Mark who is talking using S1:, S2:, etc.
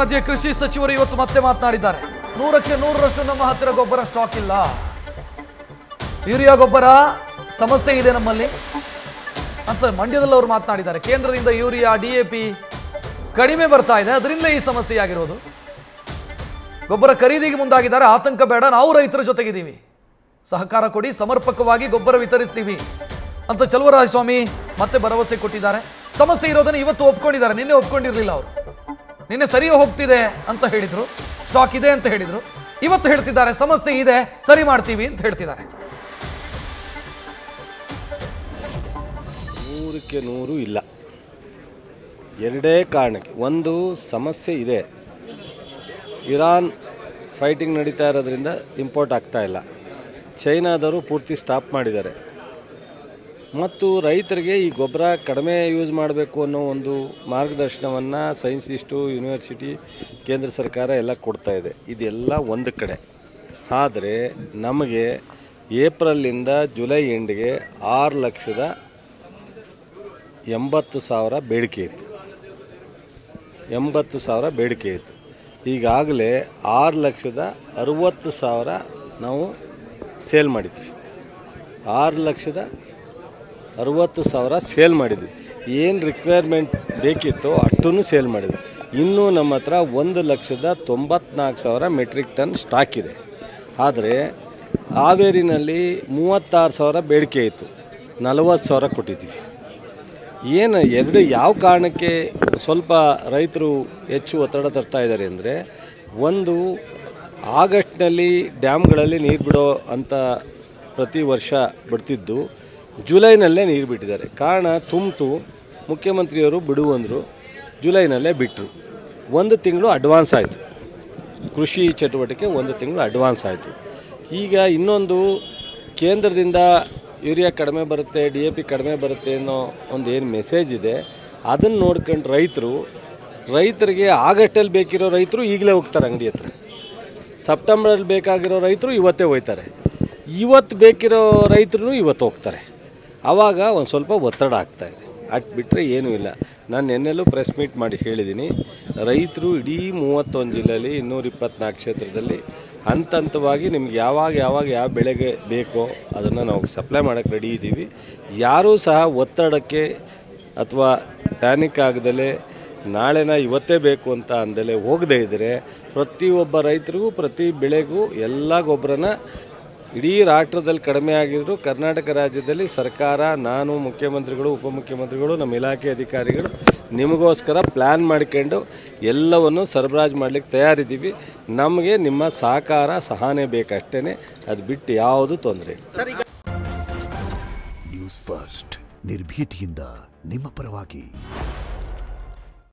S1: ಮಧ್ಯೆ ಕೃಷಿ ಸಚಿವರು ಇವತ್ತು ಮತ್ತೆ ಮಾತನಾಡಿದ್ದಾರೆ. 100ಕ್ಕೆ 100ರಷ್ಟು ನಮ್ಮ ಹತ್ತಿರ ಗೊಬ್ಬರ ಸ್ಟಾಕ್ ಇಲ್ಲ, ಯೂರಿಯಾ ಗೊಬ್ಬರ ಸಮಸ್ಯೆ ಇದೆ ನಮ್ಮಲ್ಲಿ ಅಂತ ಮಂಡ್ಯದಲ್ಲಿ ಅವರು ಮಾತನಾಡಿದ್ದಾರೆ. ಕೇಂದ್ರದಿಂದ ಯೂರಿಯಾ ಡಿಎಪಿ ಕಡಿಮೆ ಬರ್ತಾ ಇದೆ, ಅದರಿಂದ ಈ ಸಮಸ್ಯೆ ಆಗಿರೋದು. ಗೊಬ್ಬರ ಖರೀದಿಗೆ ಮುಂದಾಗಿದ್ದಾರೆ, ಆತಂಕ ಬೇಡ, ನಾವು ರೈತರ ಜೊತೆಗಿದ್ದೀವಿ, ಸಹಕಾರ ಕೊಡಿ, ಸಮರ್ಪಕವಾಗಿ ಗೊಬ್ಬರ ವಿತರಿಸ್ತೀವಿ ಅಂತ ಚಲುವರಾಯಸ್ವಾಮಿ ಮತ್ತೆ ಭರವಸೆ ಕೊಟ್ಟಿದ್ದಾರೆ. ಸಮಸ್ಯೆ ಇರೋದನ್ನು ಇವತ್ತು ಒಪ್ಕೊಂಡಿದ್ದಾರೆ, ನಿನ್ನೆ ಒಪ್ಕೊಂಡಿರಲಿಲ್ಲ ಅವರು. ನಿನ್ನೆ ಸರಿ ಹೋಗ್ತಿದೆ ಅಂತ ಹೇಳಿದ್ರು, ಸ್ಟಾಕ್ ಇದೆ ಅಂತ ಹೇಳಿದ್ರು. ಇವತ್ತು ಹೇಳ್ತಿದ್ದಾರೆ ಸಮಸ್ಯೆ ಇದೆ, ಸರಿ ಮಾಡ್ತೀವಿ ಅಂತ ಹೇಳ್ತಿದ್ದಾರೆ.
S2: 100ಕ್ಕೆ 100 ಇಲ್ಲ. ಎರಡೇ ಕಾರಣಕ್ಕೆ. ಒಂದು, ಸಮಸ್ಯೆ ಇದೆ, ಇರಾನ್ ಫೈಟಿಂಗ್ ನಡೀತಾ ಇರೋದ್ರಿಂದ ಇಂಪೋರ್ಟ್ ಆಗ್ತಾ ಇಲ್ಲ. ಚೈನಾದವರು ಪೂರ್ತಿ ಸ್ಟಾಪ್ ಮಾಡಿದ್ದಾರೆ. ಮತ್ತು ರೈತರಿಗೆ ಈ ಗೊಬ್ಬರ ಕಡಿಮೆ ಯೂಸ್ ಮಾಡಬೇಕು ಅನ್ನೋ ಒಂದು ಮಾರ್ಗದರ್ಶನವನ್ನು ಸೈನ್ಸಿಸ್ಟು, ಯೂನಿವರ್ಸಿಟಿ, ಕೇಂದ್ರ ಸರ್ಕಾರ ಎಲ್ಲ ಕೊಡ್ತಾ ಇದೆ. ಇದೆಲ್ಲ ಒಂದು ಕಡೆ. ಆದರೆ ನಮಗೆ ಏಪ್ರಿಲಿಂದ ಜುಲೈ ಎಂಡ್ಗೆ 6,80,000 ಬೇಡಿಕೆ ಇತ್ತು. 80,000 ಬೇಡಿಕೆ ಇತ್ತು. ಈಗಾಗಲೇ 6,60,000 ನಾವು ಸೇಲ್ ಮಾಡಿದ್ವಿ. 6,60,000 ಸೇಲ್ ಮಾಡಿದ್ವಿ. ಏನು ರಿಕ್ವೈರ್ಮೆಂಟ್ ಬೇಕಿತ್ತೋ ಅಷ್ಟನ್ನು ಸೇಲ್ ಮಾಡಿದ್ವಿ. ಇನ್ನೂ ನಮ್ಮ ಹತ್ರ 1,94,000 ಮೆಟ್ರಿಕ್ ಟನ್ ಸ್ಟಾಕ್ ಇದೆ. ಆದರೆ ಹಾವೇರಿನಲ್ಲಿ 36,000 ಬೇಡಿಕೆ ಇತ್ತು, 40,000 ಕೊಟ್ಟಿದ್ದೀವಿ. ಏನು ಯಾವ ಕಾರಣಕ್ಕೆ ಸ್ವಲ್ಪ ರೈತರು ಹೆಚ್ಚು ಒತ್ತಡ ತರ್ತಾ ಇದ್ದಾರೆ ಅಂದರೆ, ಒಂದು, ಆಗಸ್ಟ್ನಲ್ಲಿ ಡ್ಯಾಮ್ಗಳಲ್ಲಿ ನೀರು ಬಿಡೋ ಅಂತ ಪ್ರತಿ ವರ್ಷ ಬಿಡ್ತಿದ್ದು ಜುಲೈನಲ್ಲೇ ನೀರು ಬಿಟ್ಟಿದ್ದಾರೆ. ಕಾರಣ ಮುಖ್ಯಮಂತ್ರಿಯವರು ಬಿಡುವಂದರು, ಜುಲೈನಲ್ಲೇ ಬಿಟ್ಟರು. 1 ತಿಂಗಳು ಅಡ್ವಾನ್ಸ್ ಆಯಿತು. ಕೃಷಿ ಚಟುವಟಿಕೆ 1 ತಿಂಗಳು ಅಡ್ವಾನ್ಸ್ ಆಯಿತು. ಈಗ ಇನ್ನೊಂದು, ಕೇಂದ್ರದಿಂದ ಯೂರಿಯಾ ಕಡಿಮೆ ಬರುತ್ತೆ, DAP ಕಡಿಮೆ ಬರುತ್ತೆ ಅನ್ನೋ ಒಂದು ಏನು ಮೆಸೇಜ್ ಇದೆ, ಅದನ್ನು ನೋಡ್ಕೊಂಡು ರೈತರಿಗೆ ಆಗಸ್ಟಲ್ಲಿ ಬೇಕಿರೋ ರೈತರು ಈಗಲೇ ಹೋಗ್ತಾರೆ ಅಂಗಡಿ ಹತ್ರ. ಸೆಪ್ಟೆಂಬರಲ್ಲಿ ಬೇಕಾಗಿರೋ ರೈತರು ಇವತ್ತೇ ಹೋಗ್ತಾರೆ. ಇವತ್ತು ಬೇಕಿರೋ ರೈತರು ಇವತ್ತು ಹೋಗ್ತಾರೆ. ಆವಾಗ ಒಂದು ಸ್ವಲ್ಪ ಒತ್ತಡ ಆಗ್ತಾಯಿದೆ. ಅಷ್ಟು ಬಿಟ್ಟರೆ ಏನೂ ಇಲ್ಲ. ನಾನು ನಿನ್ನೆಲ್ಲೂ ಪ್ರೆಸ್ ಮೀಟ್ ಮಾಡಿ ಹೇಳಿದ್ದೀನಿ, ರೈತರು ಇಡೀ 31 ಜಿಲ್ಲೆಯಲ್ಲಿ 224 ಕ್ಷೇತ್ರದಲ್ಲಿ ಹಂತವಾಗಿ ನಿಮ್ಗೆ ಯಾವ ಬೆಳೆಗೆ ಬೇಕೋ ಅದನ್ನು ನಾವು ಸಪ್ಲೈ ಮಾಡೋಕ್ಕೆ ರೆಡಿ ಇದ್ದೀವಿ. ಯಾರೂ ಸಹ ಒತ್ತಡಕ್ಕೆ ಅಥವಾ ಪ್ಯಾನಿಕ್ ಆಗದಲೇ ನಾಳೆನ ಇವತ್ತೇ ಬೇಕು ಅಂತ ಅಂದಲೇ ಹೋಗದೇ ಇದ್ದರೆ, ಪ್ರತಿಯೊಬ್ಬ ರೈತರಿಗೂ ಪ್ರತಿ ಬೆಳೆಗೂ ಎಲ್ಲ ಗೊಬ್ಬರನ ಇಡೀ ರಾಷ್ಟ್ರದಲ್ಲಿ ಕಡಿಮೆ ಆಗಿದ್ರು ಕರ್ನಾಟಕ ರಾಜ್ಯದಲ್ಲಿ ಸರ್ಕಾರ, ನಾನು, ಮುಖ್ಯಮಂತ್ರಿಗಳು, ಉಪಮುಖ್ಯಮಂತ್ರಿಗಳು, ನಮ್ಮ ಇಲಾಖೆ ಅಧಿಕಾರಿಗಳು ನಿಮಗೋಸ್ಕರ ಪ್ಲ್ಯಾನ್ ಮಾಡಿಕೊಂಡು ಎಲ್ಲವನ್ನು ಸರಬರಾಜು ಮಾಡಲಿಕ್ಕೆ ತಯಾರಿದ್ದೀವಿ. ನಮಗೆ ನಿಮ್ಮ ಸಹಕಾರ, ಸಹನೆ ಬೇಕಷ್ಟೇ, ಅದು ಬಿಟ್ಟು ಯಾವುದು ತೊಂದರೆ ಇಲ್ಲ.
S3: ನ್ಯೂಸ್ ಫಸ್ಟ್, ನಿರ್ಭೀತಿಯಿಂದ ನಿಮ್ಮ ಪರವಾಗಿ.